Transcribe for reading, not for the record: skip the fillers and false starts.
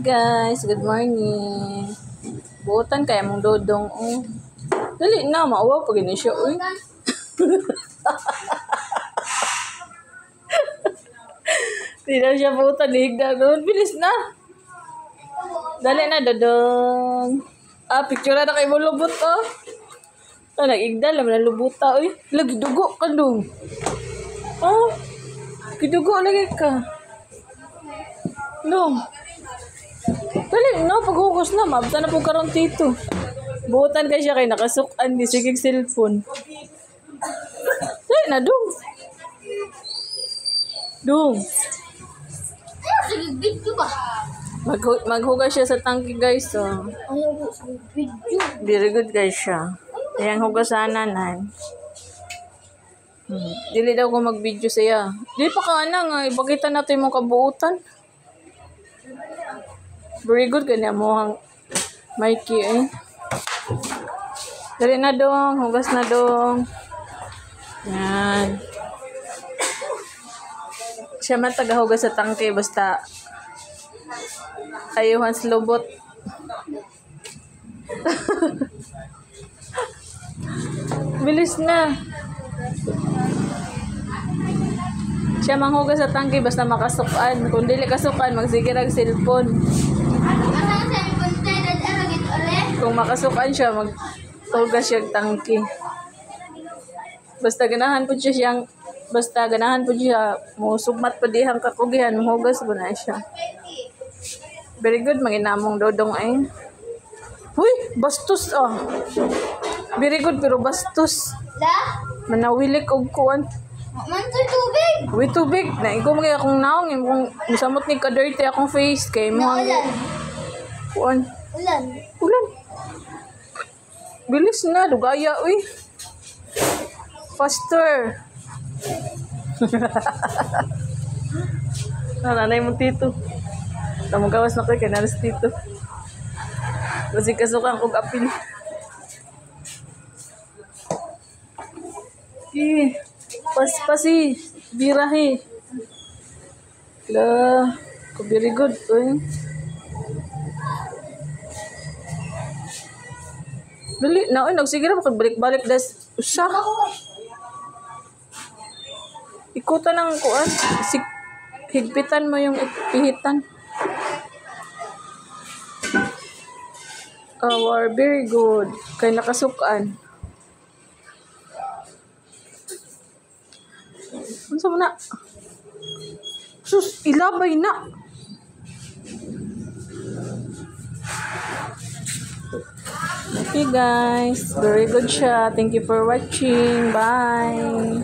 guys, good morning. Buotan kaya mong dodong. Oh. Dali na, maawa pag ini siya. Uy. Hindi na siya buotan, higda doon. Bilis na. Dali na, dodong. Ah, picture na kay mo lubot, oh. Ah, nag-igdal, naman na lubuta, uy. Lagi dugo ka dong. Oh, kidugo lagi ka. Dong. Dali, no, paghugas na, mabta na po karon tito. Buotan kay siya kay nakasukan di sigig cellphone. Dali na, dong. Dong. Sige, video ba? Maghugas siya sa tangke, guys, oh. Ayaw sa video. Very good, guys, siya. Ayan, hugasanan, nan. Dili daw ko mag-video siya. Dili pa ka nga, ipakita natin mong kabuutan. Very good, kanya mo ang Mikey, eh. Dali na dong, hugas na dong. Yan. Siya man tagahugas sa tangke, basta ayuhan slobot. Bilis na. Siya manghugas sa tangke basta makasukan. Kung dili kasukan, magsige ng cellphone. Kung makasukan siya, maghugas siya ng tangke. Basta ganahan po siya musugmat pa dihang kakugihan, mahugas po na siya. Very good, manginamong dodong ay. Uy, bastos ah. Very good, pero bastos. Manawilik og kuwan. Mantoy tubig. Uy, tubig. Naigo mo kaya akong naong. Kung musamot ni ka-dirty akong face. Kaya mo ang... Kuwan. Ulan. Bilis na. Dugaya, uy. Faster. Nanay mo tito. Namagawas na kayo. Kanalas tito. Kasi kasukan kong apil. Paspasi, birahe. La, very good. Dali, na, nagsigil na balik-balik das usa. Ikutan ng kuan, higpitan mo yung ihitan. Very good. Kay nakasukan. Ano mo na? Sus, ilabay na. Okay guys, very good siya. Thank you for watching. Bye.